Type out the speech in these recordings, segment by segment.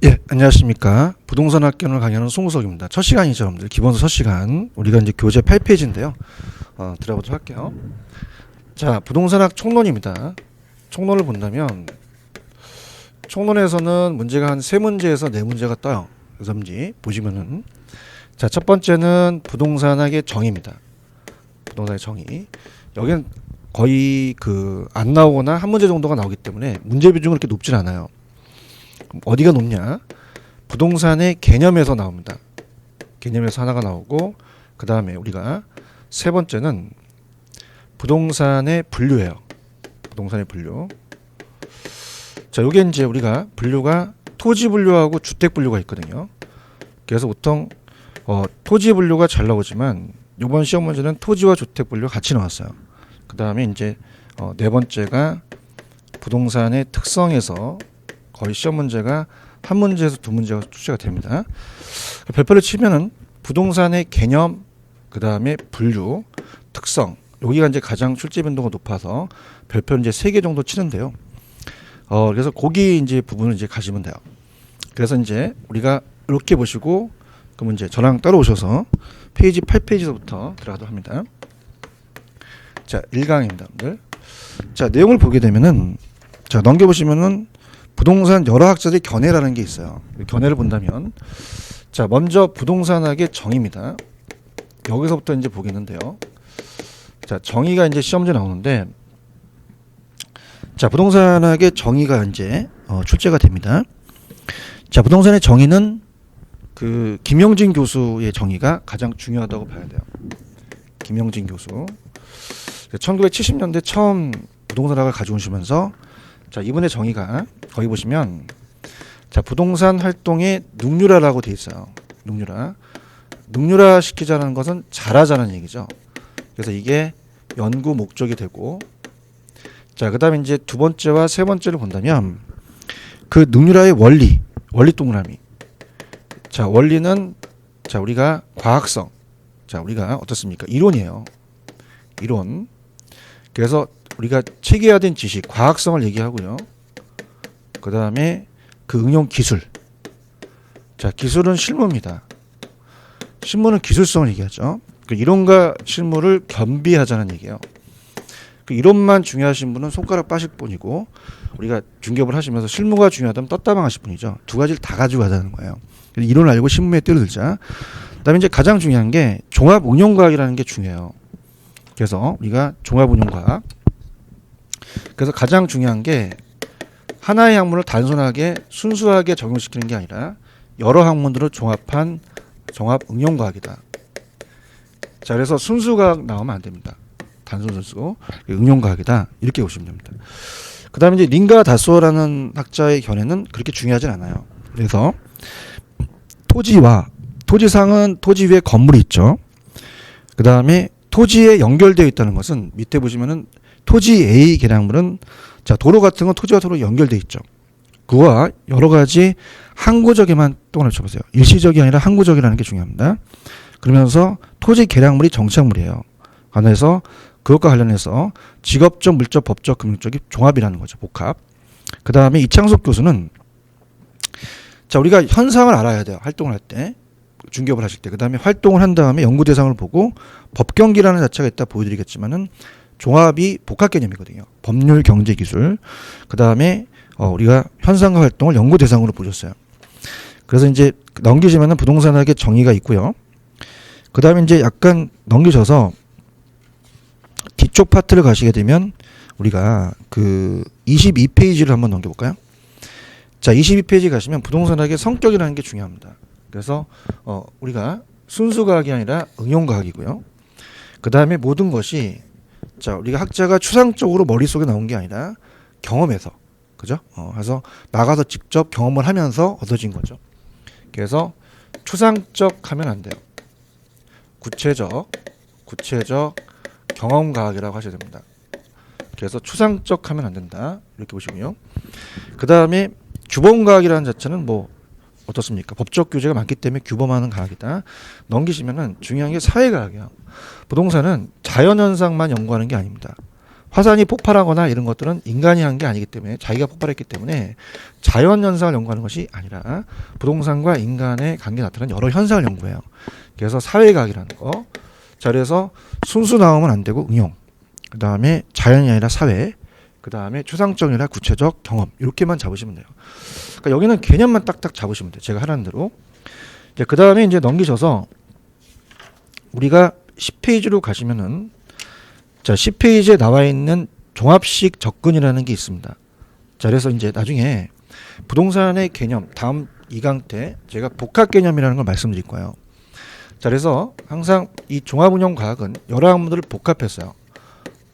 예, 안녕하십니까. 부동산 학견을 강의하는 송우석입니다. 첫 시간이죠, 여러분들. 기본서 첫 시간. 우리가 이제 교재 8페이지인데요. 들어보도록 할게요. 자, 부동산학 총론입니다. 총론을 본다면, 총론에서는 문제가 한 3문제에서 4문제가 떠요. 그래서 보시면은. 자, 첫 번째는 부동산학의 정의입니다. 부동산의 정의. 여기는 거의 안 나오거나 한 문제 정도가 나오기 때문에 문제 비중은 그렇게 높진 않아요. 어디가 높냐? 부동산의 개념에서 나옵니다. 개념에서 하나가 나오고, 그 다음에 우리가 세 번째는 부동산의 분류예요. 부동산의 분류. 자, 요게 이제 우리가 분류가 토지 분류하고 주택 분류가 있거든요. 그래서 보통 토지 분류가 잘 나오지만 이번 시험 문제는 토지와 주택 분류가 같이 나왔어요. 그 다음에 이제 네 번째가 부동산의 특성에서 거의 시험 문제가 한 문제에서 두 문제가 출제가 됩니다. 별표를 치면은 부동산의 개념, 그 다음에 분류, 특성, 여기가 이제 가장 출제 빈도가 높아서 별표는 이제 3개 정도 치는데요. 그래서 거기 이제 부분을 이제 가시면 돼요. 그래서 이제 우리가 이렇게 보시고 그 문제 저랑 따라오셔서 페이지 8페이지서부터 들어가도록 합니다. 자, 1강입니다, 여러분들. 자, 내용을 보게 되면은 자, 넘겨보시면은 부동산 여러 학자들의 견해라는 게 있어요. 견해를 본다면 자, 먼저 부동산학의 정의입니다. 여기서부터 이제 보겠는데요. 자, 정의가 이제 시험지에 나오는데 자, 부동산학의 정의가 이제 출제가 됩니다. 자, 부동산의 정의는 김영진 교수의 정의가 가장 중요하다고 봐야 돼요. 김영진 교수. 1970년대 처음 부동산학을 가져오시면서 자, 이분의 정의가 거기 보시면 자, 부동산 활동의 능률화라고 돼 있어요. 능률화 시키자는 것은 잘하자는 얘기죠. 그래서 이게 연구 목적이 되고 자, 그다음에 이제 두 번째와 세 번째를 본다면 그 능률화의 원리 동그라미. 자, 원리는 자, 우리가 과학성. 자, 우리가 어떻습니까? 이론이에요. 이론. 그래서 우리가 체계화된 지식, 과학성을 얘기하고요. 그 다음에 그 응용 기술. 자, 기술은 실무입니다. 실무는 기술성을 얘기하죠. 그 이론과 실무를 겸비하자는 얘기예요. 그 이론만 중요하신 분은 손가락 빠실 뿐이고 우리가 중개업을 하시면서 실무가 중요하다면 떴다방 하실 분이죠. 두 가지를 다 가지고 가자는 거예요. 이론을 알고 실무에 뛰어들자. 그다음에 이제 가장 중요한 게 종합 응용과학이라는 게 중요해요. 그래서 우리가 종합 응용과학. 그래서 가장 중요한 게 하나의 학문을 단순하게 순수하게 적용시키는 게 아니라 여러 학문들을 종합한 종합 응용과학이다. 자, 그래서 순수과학 나오면 안 됩니다. 단순 응용과학이다. 이렇게 보시면 됩니다. 그 다음에 이제 링가 다소라는 학자의 견해는 그렇게 중요하진 않아요. 그래서 토지상은 토지 위에 건물이 있죠. 그 다음에 토지에 연결되어 있다는 것은 밑에 보시면은 토지 A 계량물은 자, 도로 같은 건 토지와 도로 연결되어 있죠. 그와 여러 가지 항구적에만 동을 쳐보세요. 일시적이 아니라 항구적이라는 게 중요합니다. 그러면서 토지 계량물이 정착물이에요. 관해서 그것과 관련해서 직업적, 물적, 법적, 금융적이 종합이라는 거죠. 복합. 그 다음에 이창석 교수는 자, 우리가 현상을 알아야 돼요. 활동을 할 때. 중개업을 하실 때. 그 다음에 활동을 한 다음에 연구 대상을 보고 법경기라는 자체가 있다 보여드리겠지만은 종합이 복합 개념이거든요. 법률, 경제, 기술. 그 다음에 우리가 현상과 활동을 연구 대상으로 보셨어요. 그래서 이제 넘기시면은 부동산학의 정의가 있고요. 그 다음에 이제 약간 넘기셔서 뒤쪽 파트를 가시게 되면 우리가 22페이지를 한번 넘겨볼까요? 자, 22페이지 가시면 부동산학의 성격이라는 게 중요합니다. 그래서 우리가 순수과학이 아니라 응용과학이고요. 그 다음에 모든 것이 자, 우리가 학자가 추상적으로 머릿속에 나온 게 아니라 경험에서, 그죠? 그래서 나가서 직접 경험을 하면서 얻어진 거죠. 그래서 추상적 하면 안 돼요. 구체적 경험과학이라고 하셔야 됩니다. 그래서 추상적 하면 안 된다. 이렇게 보시고요. 그 다음에 규범과학이라는 자체는 뭐 어떻습니까? 법적 규제가 많기 때문에 규범하는 과학이다. 넘기시면은 중요한 게 사회과학이에요. 부동산은 자연현상만 연구하는 게 아닙니다. 화산이 폭발하거나 이런 것들은 인간이 한 게 아니기 때문에, 자기가 폭발했기 때문에 자연 현상을 연구하는 것이 아니라 부동산과 인간의 관계에 나타나는 여러 현상을 연구해요. 그래서 사회과학이라는 거. 자, 그래서 순수 나오면 안 되고 응용. 그 다음에 자연이 아니라 사회. 그 다음에 추상적이나 구체적 경험. 이렇게만 잡으시면 돼요. 그러니까 여기는 개념만 딱딱 잡으시면 돼요. 제가 하라는 대로. 그 다음에 이제 넘기셔서 우리가 10페이지로 가시면은, 자, 10페이지에 나와 있는 종합식 접근이라는 게 있습니다. 자, 그래서 이제 나중에 부동산의 개념, 다음 2강 때 제가 복합 개념이라는 걸 말씀드릴 거예요. 자, 그래서 항상 이 종합운용과학은 여러 학문들을 복합했어요.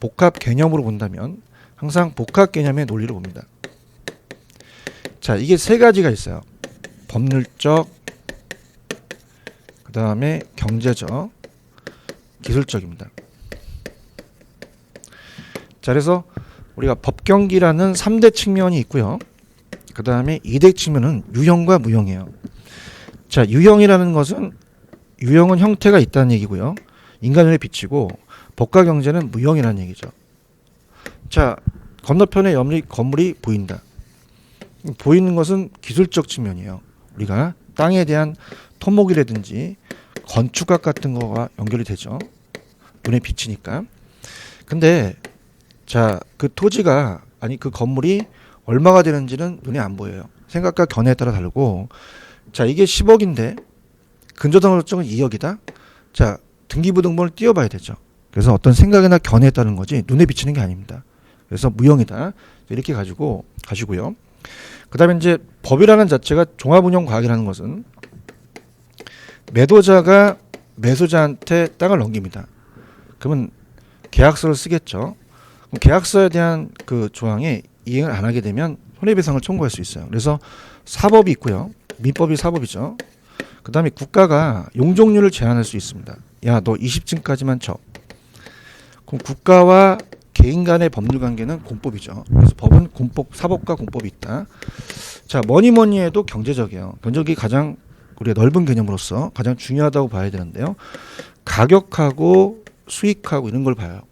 복합 개념으로 본다면 항상 복합 개념의 논리를 봅니다. 자, 이게 세 가지가 있어요. 법률적, 그 다음에 경제적, 기술적입니다. 자, 그래서 우리가 법경기라는 3대 측면이 있고요. 그 다음에 2대 측면은 유형과 무형이에요. 자, 유형이라는 것은, 유형은 형태가 있다는 얘기고요. 인간을 비치고, 법과 경제는 무형이라는 얘기죠. 자, 건너편에 건물이 보인다. 보이는 것은 기술적 측면이에요. 우리가 땅에 대한 토목이라든지 건축학 같은 거가 연결이 되죠. 눈에 비치니까. 근데 자, 그 토지가, 아니 그 건물이 얼마가 되는지는 눈에 안 보여요. 생각과 견해에 따라 다르고, 자, 이게 10억인데 근저당으로증은 2억이다. 자, 등기부등본을 띄워봐야 되죠. 그래서 어떤 생각이나 견해에 따른 거지 눈에 비치는 게 아닙니다. 그래서 무형이다. 이렇게 가지고요. 그 다음에 이제 법이라는 자체가 종합운용과학이라는 것은 매도자가 매수자한테 땅을 넘깁니다. 그러면 계약서를 쓰겠죠. 그럼 계약서에 대한 그 조항에 이행을 안 하게 되면 손해배상을 청구할 수 있어요. 그래서 사법이 있고요. 민법이 사법이죠. 그 다음에 국가가 용적률을 제한할 수 있습니다. 야, 너 20층까지만 쳐. 그럼 국가와 개인 간의 법률 관계는 공법이죠. 그래서 법은 공법, 사법과 공법이 있다. 자, 뭐니 해도 경제적이에요. 경제적이 가장 우리가 넓은 개념으로서 가장 중요하다고 봐야 되는데요. 가격하고 수익하고 이런 걸 봐요.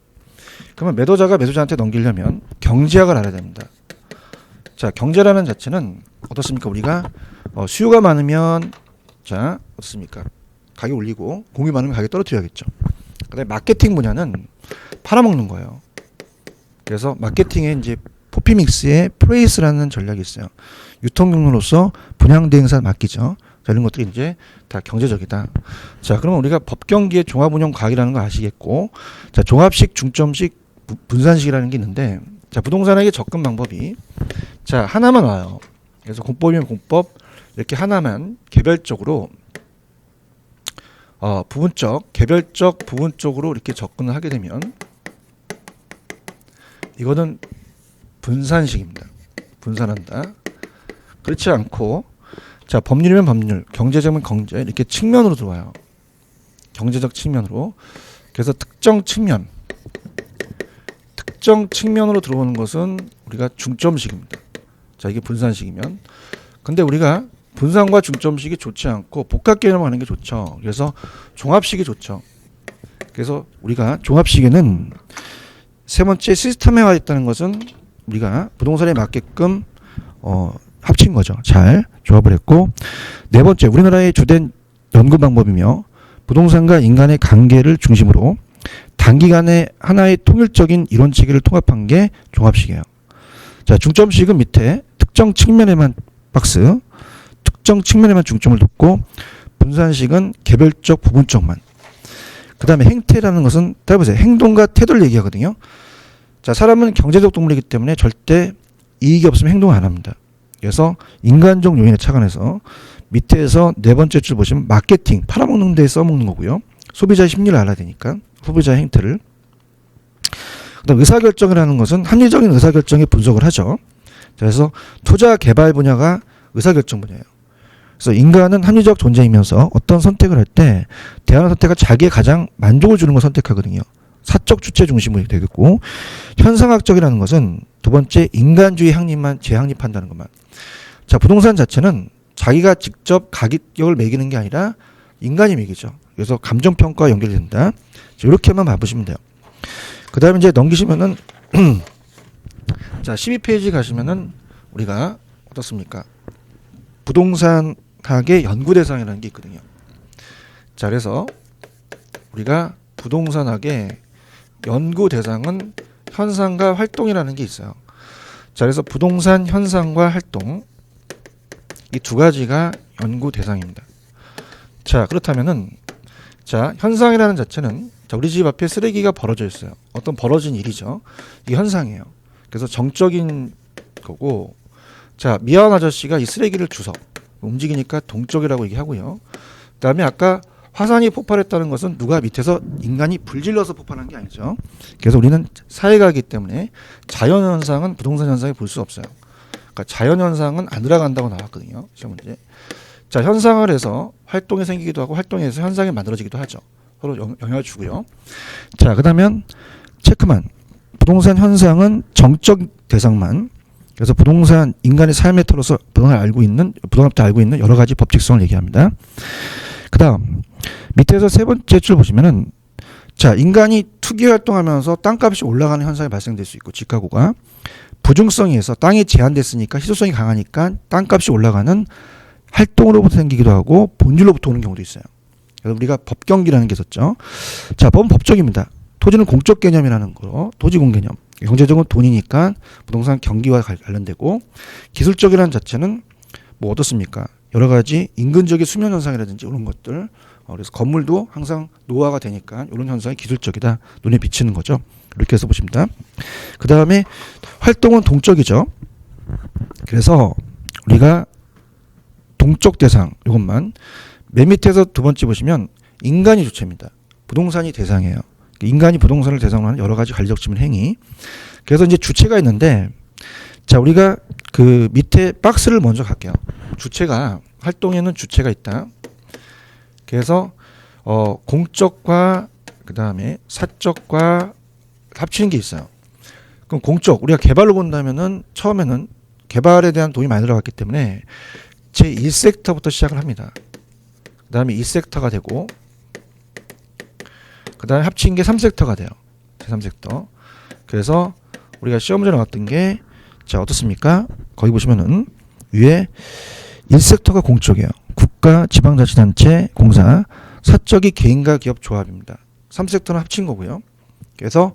그러면 매도자가 매수자한테 넘기려면 경제학을 알아야 됩니다. 자, 경제라는 자체는 어떻습니까? 우리가 수요가 많으면, 자, 어떻습니까? 가격 올리고, 공이 많으면 가격 떨어뜨려야겠죠. 그다음에 마케팅 분야는 팔아먹는 거예요. 그래서 마케팅에 이제 포피믹스의 프레이스라는 전략이 있어요. 유통경로로서 분양 대행사 맡기죠. 자, 이런 것들이 이제 다 경제적이다. 자, 그러면 우리가 법경기의 종합운용과학이라는 거 아시겠고, 자, 종합식, 중점식, 분산식이라는 게 있는데, 자, 부동산에게 접근 방법이, 자, 하나만 와요. 그래서 공법이면 공법, 이렇게 하나만 개별적으로 개별적 부분적으로 이렇게 접근을 하게 되면 이거는 분산식입니다. 분산한다. 그렇지 않고, 자, 법률이면 법률, 경제적이면 경제, 이렇게 측면으로 들어와요. 경제적 측면으로. 그래서 특정 측면으로 들어오는 것은 우리가 중점식입니다. 자, 이게 분산식이면. 근데 우리가 분산과 중점식이 좋지 않고 복합 개념을 하는 게 좋죠. 그래서 종합식이 좋죠. 그래서 우리가 종합식에는 세 번째 시스템화가 있다는 것은 우리가 부동산에 맞게끔 합친 거죠. 잘 조합을 했고, 네 번째 우리나라의 주된 연구 방법이며 부동산과 인간의 관계를 중심으로 단기간에 하나의 통일적인 이론 체계를 통합한 게 종합식이에요. 자, 중점식은 밑에 특정 측면에만 박스, 특정 측면에만 중점을 뒀고, 분산식은 개별적 부분적만. 그 다음에 행태라는 것은 따라보세요. 행동과 태도를 얘기하거든요. 자, 사람은 경제적 동물이기 때문에 절대 이익이 없으면 행동을 안 합니다. 그래서 인간적 요인에 착안해서 밑에서 네 번째 줄 보시면 마케팅, 팔아먹는 데에 써먹는 거고요. 소비자 심리를 알아야 되니까 소비자의 행태를. 그다음 의사결정이라는 것은 합리적인 의사결정에 분석을 하죠. 그래서 투자 개발 분야가 의사결정 분야예요. 그래서 인간은 합리적 존재이면서 어떤 선택을 할 때 대안의 선택과 자기의 가장 만족을 주는 걸 선택하거든요. 사적 주체 중심으로 되겠고, 현상학적이라는 것은 두 번째 인간주의 확립만 재확립한다는 것만. 자, 부동산 자체는 자기가 직접 가격을 매기는 게 아니라 인간이 매기죠. 그래서 감정평가와 연결이 된다. 이렇게만 봐보시면 돼요. 그 다음에 이제 넘기시면은 자, 12페이지 가시면은 우리가 어떻습니까? 부동산학의 연구 대상이라는 게 있거든요. 자, 그래서 우리가 부동산학의 연구 대상은 현상과 활동이라는 게 있어요. 자, 그래서 부동산 현상과 활동 이 두 가지가 연구 대상입니다. 자, 그렇다면은 자, 현상이라는 자체는 자, 우리 집 앞에 쓰레기가 벌어져 있어요. 어떤 벌어진 일이죠. 이게 현상이에요. 그래서 정적인 거고, 자, 미안 아저씨가 이 쓰레기를 주워 움직이니까 동적이라고 얘기하고요. 그다음에 아까 화산이 폭발했다는 것은 누가 밑에서 인간이 불질러서 폭발한 게 아니죠. 그래서 우리는 사회가이기 때문에 자연현상은 부동산 현상에 볼 수 없어요. 그러니까 자연현상은 안 들어간다고 나왔거든요. 시험 문제. 자, 현상을 해서 활동이 생기기도 하고 활동에서 현상이 만들어지기도 하죠. 서로 영향을 주고요. 자, 그다음엔 체크만. 부동산 현상은 정적 대상만. 그래서 부동산 인간의 삶의 터로서 부동산을 알고 있는 여러 가지 법칙성을 얘기합니다. 그다음 밑에서 세 번째 줄 보시면은 자, 인간이 투기 활동하면서 땅값이 올라가는 현상이 발생될 수 있고 집가구가 부중성에서 땅이 제한됐으니까 희소성이 강하니까 땅값이 올라가는 활동으로부터 생기기도 하고 본질로부터 오는 경우도 있어요. 그래서 우리가 법경기라는 게 있었죠. 자, 법은 법적입니다. 토지는 공적 개념이라는 거, 토지공 개념. 경제적으로 돈이니까 부동산 경기와 관련되고 기술적이라는 자체는 뭐 어떻습니까? 여러 가지 인근적인 수면 현상이라든지 이런 것들. 그래서 건물도 항상 노화가 되니까 이런 현상이 기술적이다. 눈에 비치는 거죠. 이렇게 해서 보십니다. 그 다음에 활동은 동적이죠. 그래서 우리가 동적 대상 이것만 맨 밑에서 두 번째 보시면 인간이 주체입니다. 부동산이 대상이에요. 인간이 부동산을 대상으로 하는 여러 가지 관리적 지문 행위. 그래서 이제 주체가 있는데 자, 우리가 그 밑에 박스를 먼저 갈게요. 주체가 활동에는 주체가 있다. 그래서 공적과 그 다음에 사적과 합치는 게 있어요. 그럼 공적 우리가 개발로 본다면은 처음에는 개발에 대한 돈이 많이 들어갔기 때문에 제 1섹터부터 시작을 합니다. 그 다음에 2섹터가 되고 그 다음에 합친 게 3섹터가 돼요. 제3섹터. 그래서 우리가 시험 문제 나왔던 게 자, 어떻습니까? 거기 보시면은 위에 1섹터가 공적이에요. 국가, 지방자치단체, 공사, 사적이 개인과 기업 조합입니다. 3섹터는 합친 거고요. 그래서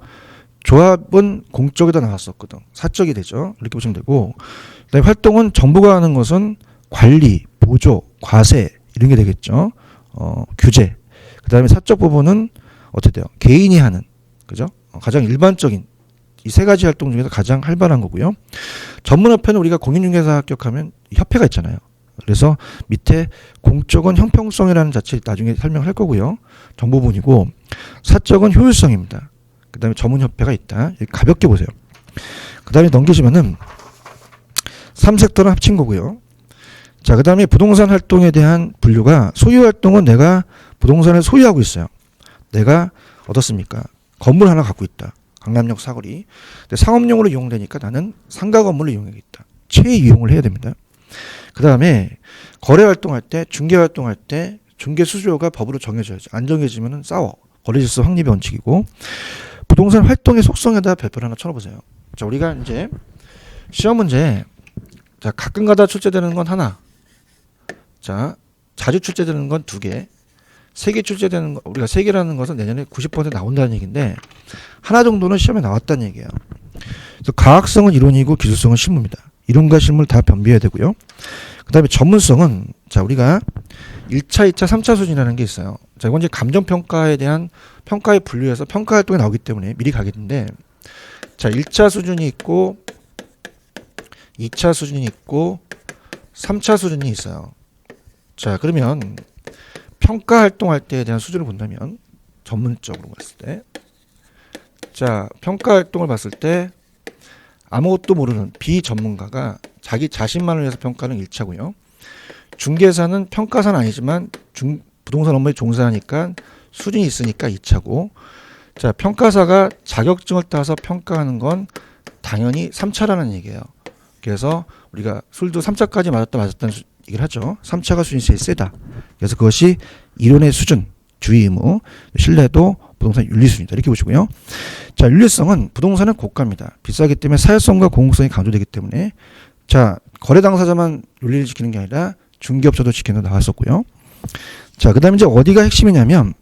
조합은 공적에다 나왔었거든. 사적이 되죠. 이렇게 보시면 되고 그다음에 활동은 정부가 하는 것은 관리, 보조, 과세 이런 게 되겠죠. 규제. 그다음에 사적 부분은 어떻게 돼요? 개인이 하는 그죠? 가장 일반적인 이 세 가지 활동 중에서 가장 활발한 거고요. 전문협회는 우리가 공인중개사 합격하면 협회가 있잖아요. 그래서 밑에 공적은 형평성이라는 자체 나중에 설명할 거고요. 정보분이고 사적은 효율성입니다. 그 다음에 전문협회가 있다. 가볍게 보세요. 그 다음에 넘기시면은 3섹터는 합친 거고요. 자, 그 다음에 부동산 활동에 대한 분류가 소유 활동은 내가 부동산을 소유하고 있어요. 내가 어떻습니까? 건물 하나 갖고 있다. 강남역 사거리. 근데 상업용으로 이용되니까 나는 상가 건물을 이용하겠다. 최이용을 해야 됩니다. 그 다음에 거래 활동할 때, 중개 활동할 때 중개 수수료가 법으로 정해져야죠. 안 정해지면 싸워. 거래질서 확립의 원칙이고 부동산 활동의 속성에다 별표를 하나 쳐놓으세요. 자, 우리가 이제 시험 문제 자, 가끔가다 출제되는 건 하나. 자, 자주 출제되는 건 2개. 3개 출제되는 거, 우리가 3개라는 것은 내년에 90% 나온다는 얘기인데 하나 정도는 시험에 나왔다는 얘기예요. 그래서 과학성은 이론이고 기술성은 실무입니다. 이론과 실무를 다 변비해야 되고요. 그 다음에 전문성은 자, 우리가 1차, 2차, 3차 수준이라는 게 있어요. 자, 이건 이제 감정평가에 대한 평가에 분류해서 평가 활동이 나오기 때문에 미리 가겠는데 자, 1차 수준이 있고 2차 수준이 있고 3차 수준이 있어요. 자, 그러면 평가 활동할 때에 대한 수준을 본다면 전문적으로 봤을 때 자, 평가 활동을 봤을 때 아무것도 모르는 비전문가가 자기 자신만을 위해서 평가는 1차고요. 중개사는 평가사는 아니지만 부동산 업무에 종사하니까 수준이 있으니까 2차고 자, 평가사가 자격증을 따서 평가하는 건 당연히 3차라는 얘기예요. 그래서 우리가 술도 3차까지 맞았다는 얘기를 하죠. 3차가 수준이 제일 세다. 그래서 그것이 이론의 수준, 주의 의무, 신뢰도, 부동산 윤리순위다. 이렇게 보시고요. 자, 윤리성은 부동산은 고가입니다. 비싸기 때문에 사회성과 공공성이 강조되기 때문에 자, 거래 당사자만 윤리를 지키는 게 아니라 중개업자도 지키는 데 나왔었고요. 자, 그다음에 이제 어디가 핵심이냐면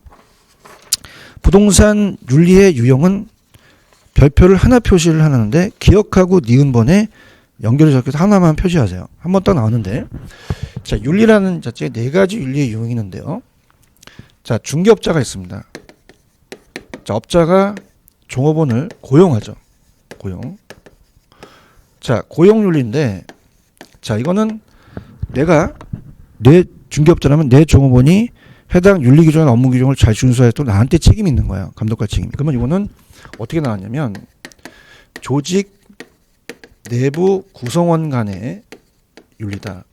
부동산 윤리의 유형은 별표를 하나 표시를 하는데 기억하고 니은번에 연결을 적혀서 하나만 표시하세요. 한 번 딱 나오는데 자, 윤리라는 자체에 네 가지 윤리의 유형이 있는데요. 자, 중개업자가 있습니다. 자, 업자가 종업원을 고용하죠. 고용. 자, 고용윤리인데 자, 이거는 내가 내 중개업자라면 내 종업원이 해당 윤리규정이나 업무규정을 잘 준수해야 또 나한테 책임이 있는 거야. 감독과 책임이. 그러면 이거는 어떻게 나왔냐면 조직 내부 구성원 간의 윤리다.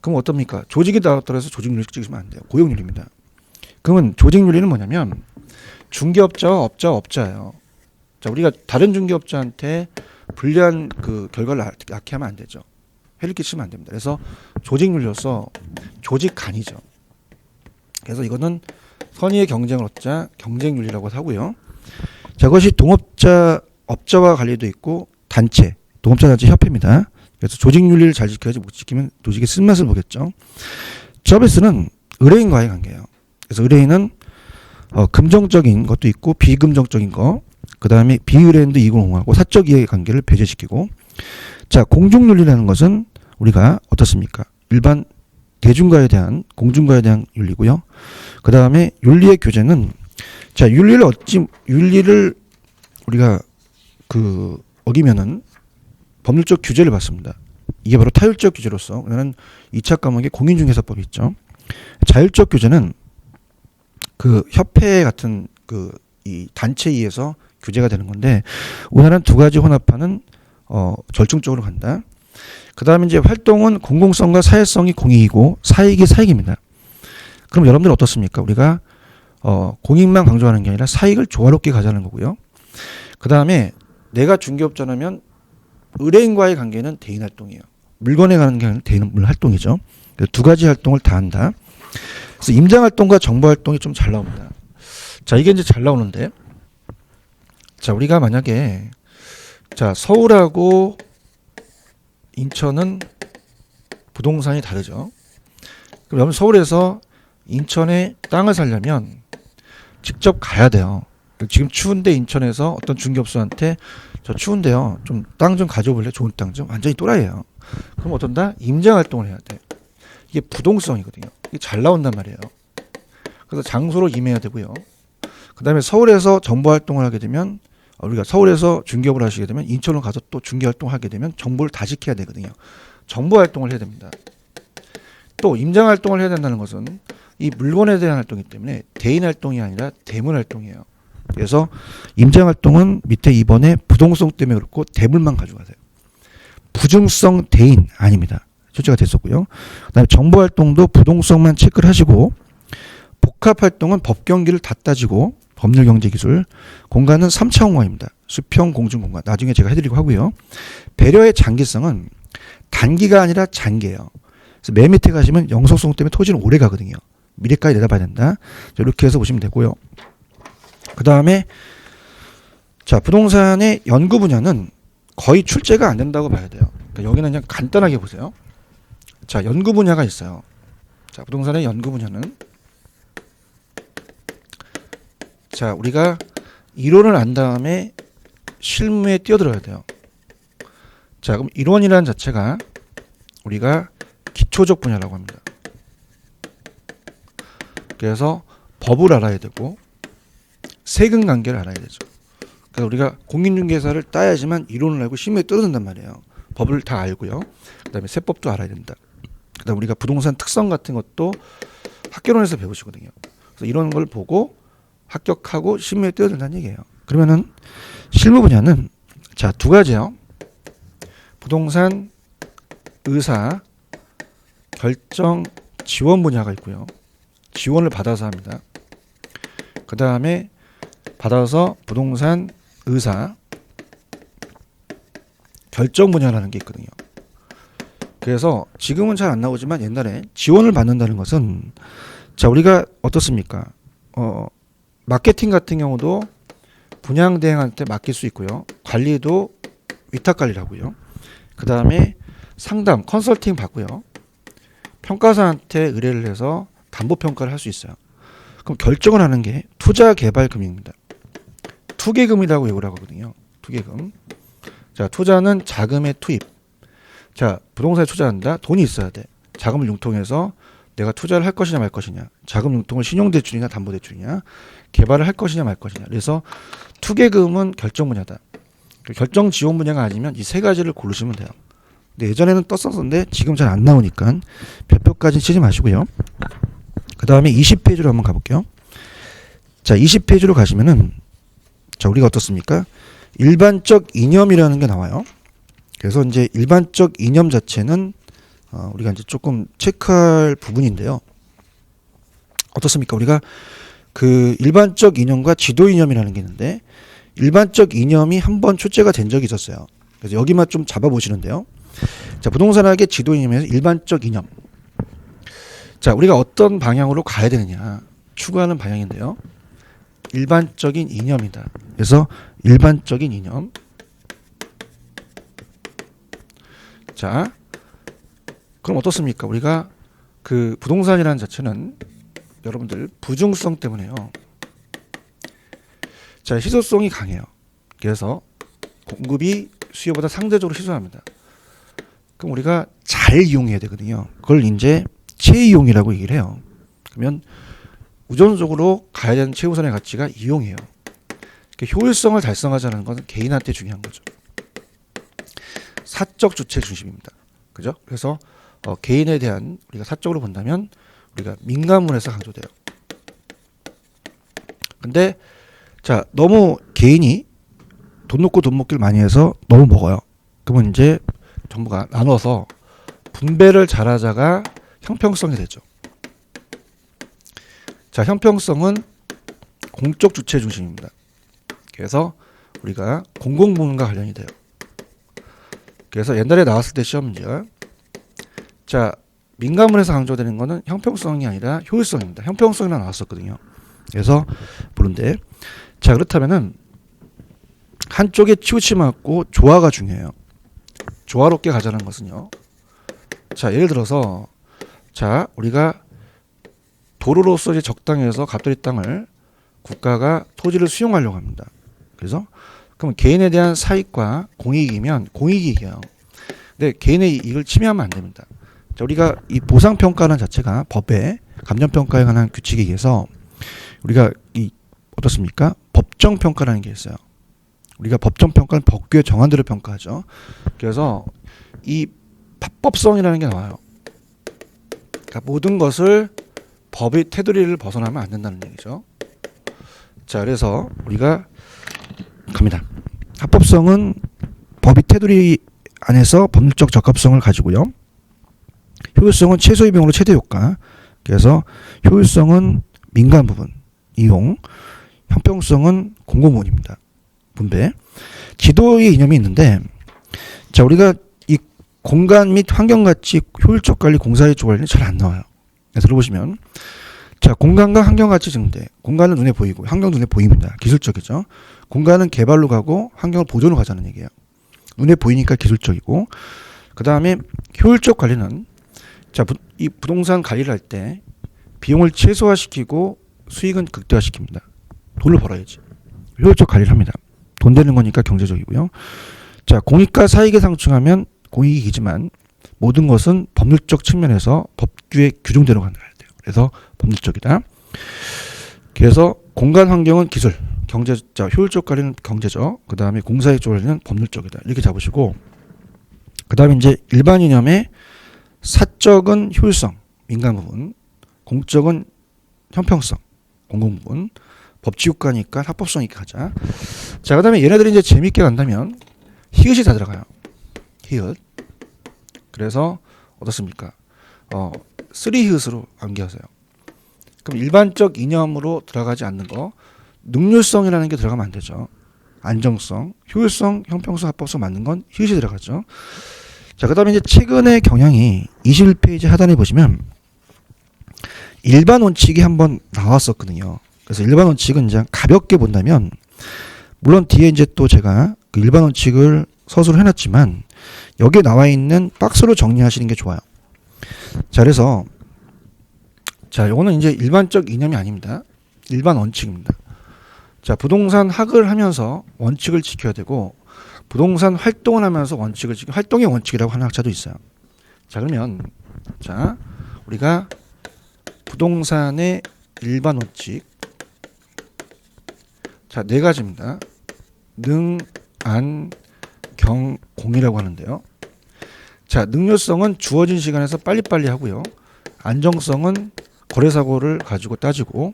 그럼 어떻습니까? 조직이 나왔더라도 조직윤리를 찍으시면 안 돼요. 고용윤리입니다. 그러면 조직윤리는 뭐냐면 중개업자와 업자예요. 자, 우리가 다른 중개업자한테 불리한 그 결과를 낳게 하면 안 되죠. 해를 끼치면 안 됩니다. 그래서 조직윤리로서 조직 간이죠. 그래서 이거는 선의의 경쟁을 얻자 경쟁윤리라고 하고요. 자, 그것이 동업자, 업자와 관리도 있고 단체, 동업자 단체 협회입니다. 그래서 조직윤리를 잘 지켜야지 못 지키면 조직의 쓴맛을 보겠죠. 서비스는 의뢰인과의 관계예요. 그래서 의뢰인은 금정적인 것도 있고 비금정적인 거, 그 다음에 비의뢰인도 이용하고 사적 이해 관계를 배제시키고, 자, 공중윤리라는 것은 우리가 어떻습니까? 일반 대중과에 대한 공중과에 대한 윤리고요. 그 다음에 윤리의 교재는 자, 윤리를 우리가 그 어기면은 법률적 규제를 받습니다. 이게 바로 타율적 규제로서 우리는 2차 과목에 공인중개사법이 있죠. 자율적 규제는 그 협회 같은 그 이 단체에 의해서 규제가 되는 건데 우리나라는 두 가지 혼합하는 절충적으로 간다. 그 다음에 이제 활동은 공공성과 사회성이 공익이고 사익이 사익입니다. 그럼 여러분들 어떻습니까? 우리가 공익만 강조하는 게 아니라 사익을 조화롭게 가자는 거고요. 그 다음에 내가 중개업자라면 의뢰인과의 관계는 대인 활동이에요. 물건에 가는 게 아니라 대인 활동이죠. 두 가지 활동을 다 한다. 그래서 임장 활동과 정보 활동이 좀 잘 나옵니다. 자, 이게 이제 잘 나오는데, 자, 우리가 만약에 자, 서울하고 인천은 부동산이 다르죠. 그럼 여러분 서울에서 인천에 땅을 사려면 직접 가야 돼요. 지금 추운데 인천에서 어떤 중개업소한테 저 추운데요, 좀 땅 좀 가져볼래? 좋은 땅 좀. 완전히 또라이예요. 그럼 어떤다? 임장 활동을 해야 돼. 이게 부동성이거든요. 이게 잘 나온단 말이에요. 그래서 장소로 임해야 되고요. 그 다음에 서울에서 정보 활동을 하게 되면 우리가 서울에서 중개업을 하시게 되면 인천으로 가서 또 중개 활동을 하게 되면 정보를 다 지켜야 되거든요. 정보 활동을 해야 됩니다. 또 임장 활동을 해야 된다는 것은 이 물건에 대한 활동이기 때문에 대인 활동이 아니라 대물 활동이에요. 그래서 임장 활동은 밑에 2번에 부동성 때문에 그렇고 대물만 가져가세요. 부증성 대인 아닙니다. 출제가 됐었고요. 그다음에 정보 활동도 부동성만 체크를 하시고 복합 활동은 법 경기를 다 따지고 법률 경제 기술, 공간은 3차 공간입니다. 수평 공중 공간. 나중에 제가 해드리고 하고요. 배려의 장기성은 단기가 아니라 장기예요. 그래서 맨 밑에 가시면 영속성 때문에 토지는 오래 가거든요. 미래까지 내다봐야 된다. 이렇게 해서 보시면 되고요. 그 다음에 자, 부동산의 연구 분야는 거의 출제가 안 된다고 봐야 돼요. 그러니까 여기는 그냥 간단하게 보세요. 자, 연구 분야가 있어요. 자, 부동산의 연구 분야는 자, 우리가 이론을 안 다음에 실무에 뛰어들어야 돼요. 자, 그럼 이론이라는 자체가 우리가 기초적 분야라고 합니다. 그래서 법을 알아야 되고 세금 관계를 알아야 되죠. 그래서 우리가 공인중개사를 따야지만 이론을 알고 실무에 뛰어든단 말이에요. 법을 다 알고요. 그다음에 세법도 알아야 된다. 그다음 우리가 부동산 특성 같은 것도 학교론에서 배우시거든요. 그래서 이런 걸 보고 합격하고 실무에 뛰어든다는 얘기예요. 그러면은 실무 분야는 자, 두 가지요. 부동산 의사 결정 지원 분야가 있고요. 지원을 받아서 합니다. 그 다음에 받아서 부동산 의사 결정 분야라는 게 있거든요. 그래서 지금은 잘 안 나오지만 옛날에 지원을 받는다는 것은 자, 우리가 어떻습니까? 마케팅 같은 경우도 분양 대행한테 맡길 수 있고요. 관리도 위탁 관리를 하고요. 그 다음에 상담, 컨설팅 받고요. 평가사한테 의뢰를 해서 담보 평가를 할 수 있어요. 그럼 결정을 하는 게 투자개발금융입니다. 투개금이라고 얘기를 하거든요. 투개금. 자, 투자는 자금의 투입. 자, 부동산에 투자한다. 돈이 있어야 돼. 자금을 융통해서 내가 투자를 할 것이냐 말 것이냐. 자금 융통을 신용대출이냐 담보대출이냐. 개발을 할 것이냐 말 것이냐. 그래서 투개금은 결정 분야다. 결정 지원 분야가 아니면 이 세 가지를 고르시면 돼요. 근데 예전에는 떴었는데 지금 잘 안 나오니까 별표까지 치지 마시고요. 그 다음에 20페이지로 한번 가볼게요. 자, 20페이지로 가시면은 자, 우리가 어떻습니까? 일반적 이념이라는 게 나와요. 그래서 이제 일반적 이념 자체는 우리가 이제 조금 체크할 부분인데요. 어떻습니까? 우리가 그 일반적 이념과 지도 이념이라는 게 있는데 일반적 이념이 한번 출제가 된 적이 있었어요. 그래서 여기만 좀 잡아보시는데요. 자, 부동산학의 지도 이념에서 일반적 이념. 자, 우리가 어떤 방향으로 가야 되느냐 추구하는 방향인데요. 일반적인 이념이다. 그래서 일반적인 이념. 자, 그럼 어떻습니까? 우리가 그 부동산이라는 자체는 여러분들 부중성 때문에요. 자, 희소성이 강해요. 그래서 공급이 수요보다 상대적으로 희소합니다. 그럼 우리가 잘 이용해야 되거든요. 그걸 이제 최이용이라고 얘기를 해요. 그러면 우선적으로 가야 되는 최우선의 가치가 이용이에요. 효율성을 달성하자는 것은 개인한테 중요한 거죠. 사적 주체 중심입니다. 그죠? 그래서 개인에 대한 우리가 사적으로 본다면 우리가 민간문에서 강조돼요. 근데 자, 너무 개인이 돈 놓고 돈 먹기를 많이 해서 너무 먹어요. 그러면 이제 정부가 나눠서 분배를 잘하자가 형평성이 되죠. 자, 형평성은 공적 주체 중심입니다. 그래서 우리가 공공부문과 관련이 돼요. 그래서 옛날에 나왔을 때 시험 문제가 자, 민간문에서 강조되는 거는 형평성이 아니라 효율성입니다. 형평성이라 나왔었거든요. 그래서 보는데 자, 그렇다면은 한쪽에 치우침을 갖고 조화가 중요해요. 조화롭게 가자는 것은요. 자, 예를 들어서 자, 우리가 도로로서 이제 적당해서 갑자기 땅을 국가가 토지를 수용하려고 합니다. 그래서 그럼 개인에 대한 사익과 공익이면 공익이익이에요. 근데 개인의 이익을 침해하면 안 됩니다. 자, 우리가 이 보상평가라는 자체가 법에 감정평가에 관한 규칙에 의해서 우리가 이 어떻습니까? 법정평가라는 게 있어요. 우리가 법정평가는 법규에 정한 대로 평가하죠. 그래서 이 합법성이라는 게 나와요. 그러니까 모든 것을 법의 테두리를 벗어나면 안 된다는 얘기죠. 자, 그래서 우리가 갑니다. 합법성은 법의 테두리 안에서 법률적 적합성을 가지고요. 효율성은 최소의 비용으로 최대 효과. 그래서 효율성은 민간 부분 이용, 형평성은 공공부문입니다. 분배. 지도의 이념이 있는데, 자, 우리가 이 공간 및 환경 가치 효율적 관리 공사의 관리는 잘 안 나와요. 들어보시면 자, 공간과 환경 가치 증대. 공간은 눈에 보이고 환경 눈에 보입니다. 기술적이죠. 공간은 개발로 가고 환경을 보존으로 가자는 얘기예요. 눈에 보이니까 기술적이고, 그 다음에 효율적 관리는 자, 이 부동산 관리를 할 때 비용을 최소화시키고 수익은 극대화시킵니다. 돈을 벌어야지. 효율적 관리를 합니다. 돈 되는 거니까 경제적이고요. 자, 공익과 사익에 상충하면 공익이지만 모든 것은 법률적 측면에서 법규에 규정대로 가야 돼요. 그래서 법률적이다. 그래서 공간 환경은 기술, 경제, 자, 효율적 관리는 경제적, 그 다음에 공사익 관리는 법률적이다. 이렇게 잡으시고, 그 다음에 이제 일반 이념의 사적은 효율성, 민간 부분, 공적은 형평성, 공공 부분, 법치국가니까 합법성 있게 가자. 자, 그 다음에 얘네들이 이제 재밌게 간다면 히읗이 다 들어가요. 히읗. 그래서 어떻습니까? 3히읗으로 암기하세요. 그럼 일반적 이념으로 들어가지 않는 거, 능률성이라는 게 들어가면 안 되죠. 안정성, 효율성, 형평성, 합법성 맞는 건 히읗이 들어가죠. 자, 그 다음에 이제 최근의 경향이 21페이지 하단에 보시면 일반 원칙이 한번 나왔었거든요. 그래서 일반 원칙은 이제 가볍게 본다면, 물론 뒤에 이제 또 제가 그 일반 원칙을 서술을 해놨지만 여기에 나와 있는 박스로 정리하시는 게 좋아요. 자, 그래서 자, 요거는 이제 일반적 이념이 아닙니다. 일반 원칙입니다. 자, 부동산 학을 하면서 원칙을 지켜야 되고, 부동산 활동을 하면서 원칙을 지켜, 활동의 원칙이라고 하는 학자도 있어요. 자, 그러면 자, 우리가 부동산의 일반 원칙, 자, 네 가지입니다. 능, 안, 경, 공이라고 하는데요. 자, 능률성은 주어진 시간에서 빨리빨리 하고요. 안정성은 거래사고를 가지고 따지고,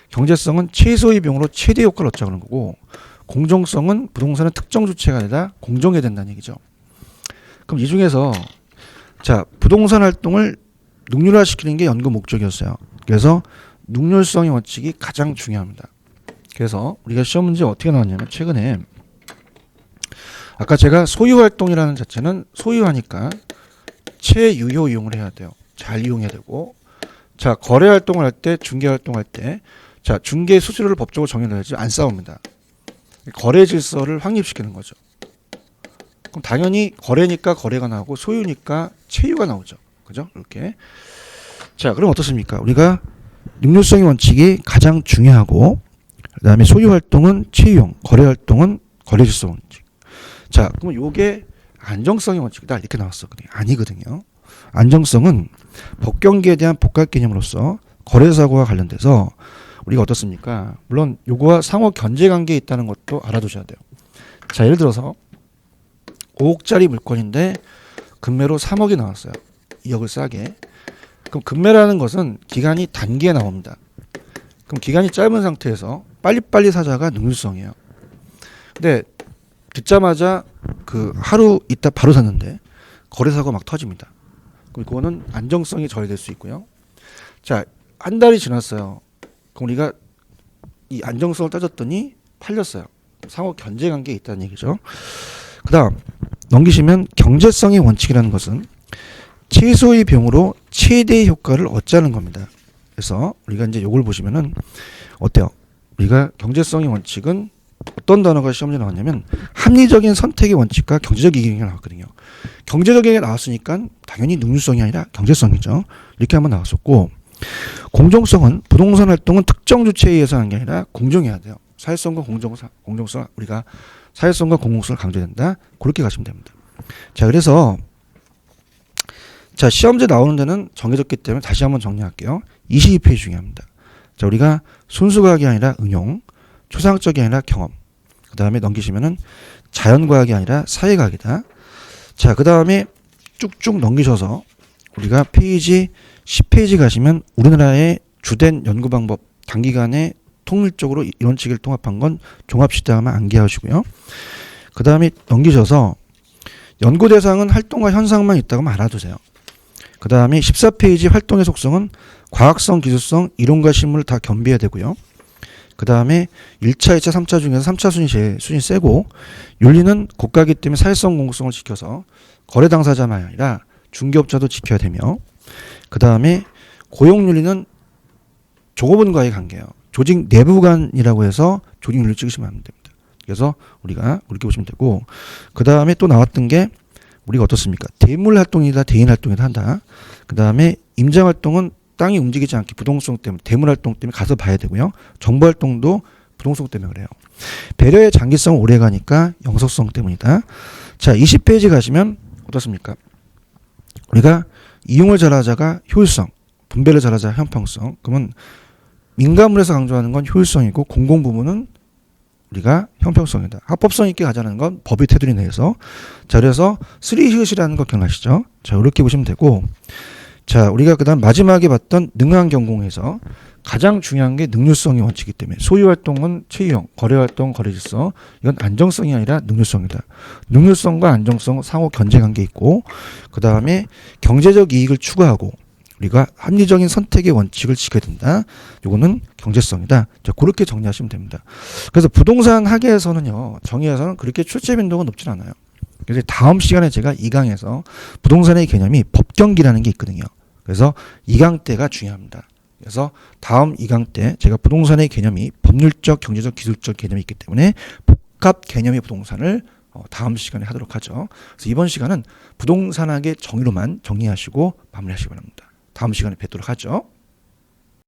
경제성은 최소의 비용으로 최대 효과를 얻자고 하는 거고, 공정성은 부동산은 특정 주체가 아니라 공정해야 된다는 얘기죠. 그럼 이 중에서 자, 부동산 활동을 능률화시키는 게 연구 목적이었어요. 그래서 능률성의 원칙이 가장 중요합니다. 그래서 우리가 시험 문제 어떻게 나왔냐면, 최근에 아까 제가 소유활동이라는 자체는 소유하니까 최유효 이용을 해야 돼요. 잘 이용해야 되고, 자, 거래활동을 할 때, 중개활동할 때, 자, 중개 수수료를 법적으로 정해를 해야지 안 싸웁니다. 거래 질서를 확립시키는 거죠. 그럼 당연히 거래니까 거래가 나오고 소유니까 채유가 나오죠. 그죠? 이렇게. 자, 그럼 어떻습니까? 우리가 능률성의 원칙이 가장 중요하고, 그 다음에 소유활동은 채유용, 거래활동은 거래질서 원칙. 자, 그럼 요게 안정성의 원칙이다 이렇게 나왔었거든요. 아니거든요. 안정성은 법경기에 대한 복합 개념으로서 거래사고와 관련돼서 우리가 어떻습니까? 물론 요거와 상호 견제 관계에 있다는 것도 알아두셔야 돼요. 자, 예를 들어서 5억짜리 물건인데 금매로 3억이 나왔어요. 2억을 싸게. 그럼 금매라는 것은 기간이 단기에 나옵니다. 그럼 기간이 짧은 상태에서 빨리빨리 사자가 능률성이에요. 근데 듣자마자 그 하루 있다 바로 샀는데 거래사고가 막 터집니다. 그럼 그거는 안정성이 저해될 수 있고요. 자, 한 달이 지났어요. 그럼 우리가 이 안정성을 따졌더니 팔렸어요. 상호 견제 관계에 있다는 얘기죠. 그 다음 넘기시면 경제성의 원칙이라는 것은 최소의 비용으로 최대의 효과를 얻자는 겁니다. 그래서 우리가 이제 요걸 보시면은 어때요? 우리가 경제성의 원칙은 어떤 단어가 시험에 나왔냐면 합리적인 선택의 원칙과 경제적 이익이 나왔거든요. 경제적 이익이 나왔으니까 당연히 능률성이 아니라 경제성이죠. 이렇게 한번 나왔었고, 공정성은 부동산 활동은 특정 주체에 의해서 하는 게 아니라 공정해야 돼요. 사회성과 공정성, 우리가 사회성과 공공성을 강조해야 된다. 그렇게 가시면 됩니다. 자, 그래서 자, 시험제 나오는 데는 정해졌기 때문에 다시 한번 정리할게요. 22페이지 중요합니다. 자, 우리가 순수과학이 아니라 응용, 초상학적이 아니라 경험. 그 다음에 넘기시면은 자연과학이 아니라 사회과학이다. 자, 그 다음에 쭉쭉 넘기셔서 우리가 페이지 10페이지 가시면 우리나라의 주된 연구 방법 단기간에 통일적으로 이론칙을 통합한 건 종합시다만 암기하시고요. 그 다음에 넘기셔서 연구 대상은 활동과 현상만 있다고 알아두세요. 그 다음에 14페이지 활동의 속성은 과학성, 기술성, 이론과 실물을 다 겸비해야 되고요. 그 다음에 1차, 2차, 3차 중에서 3차 순위 세고, 윤리는 고가이기 때문에 사회성, 공공성을 지켜서 거래 당사자만 아니라 중개업자도 지켜야 되며, 그 다음에 고용윤리는 조고분과의 관계예요. 조직 내부간이라고 해서 조직윤리를 찍으시면 안 됩니다. 그래서 우리가 그렇게 보시면 되고, 그 다음에 또 나왔던 게 우리가 어떻습니까? 대물활동이다, 대인활동이다 한다. 그 다음에 임장활동은 땅이 움직이지 않게 부동성 때문에, 대물활동 때문에 가서 봐야 되고요. 정보활동도 부동성 때문에 그래요. 배려의 장기성 오래 가니까 영속성 때문이다. 자, 20페이지 가시면 어떻습니까? 우리가 이용을 잘하자가 효율성, 분배를 잘하자 형평성. 그러면 민간물에서 강조하는 건 효율성이고 공공부문은 우리가 형평성이다. 합법성 있게 가자는 건 법의 테두리 내에서. 자, 그래서 3히읗이라는 거 기억나시죠? 자, 이렇게 보시면 되고, 자, 우리가 그 다음 마지막에 봤던 능한경공에서 가장 중요한 게 능률성의 원칙이기 때문에 소유활동은 채유형, 거래활동, 거래질서, 이건 안정성이 아니라 능률성이다. 능률성과 안정성 상호 견제관계 있고, 그 다음에 경제적 이익을 추구하고 우리가 합리적인 선택의 원칙을 지켜야 된다. 요거는 경제성이다. 자, 그렇게 정리하시면 됩니다. 그래서 부동산 학에서는요, 정의에서는 그렇게 출제 빈도가 높진 않아요. 그래서 다음 시간에 제가 2강에서 부동산의 개념이 법경기라는 게 있거든요. 그래서 2강 때가 중요합니다. 그래서 다음 2강 때 제가 부동산의 개념이 법률적, 경제적, 기술적 개념이 있기 때문에 복합 개념의 부동산을 다음 시간에 하도록 하죠. 그래서 이번 시간은 부동산학의 정의로만 정리하시고 마무리하시기 바랍니다. 다음 시간에 뵙도록 하죠.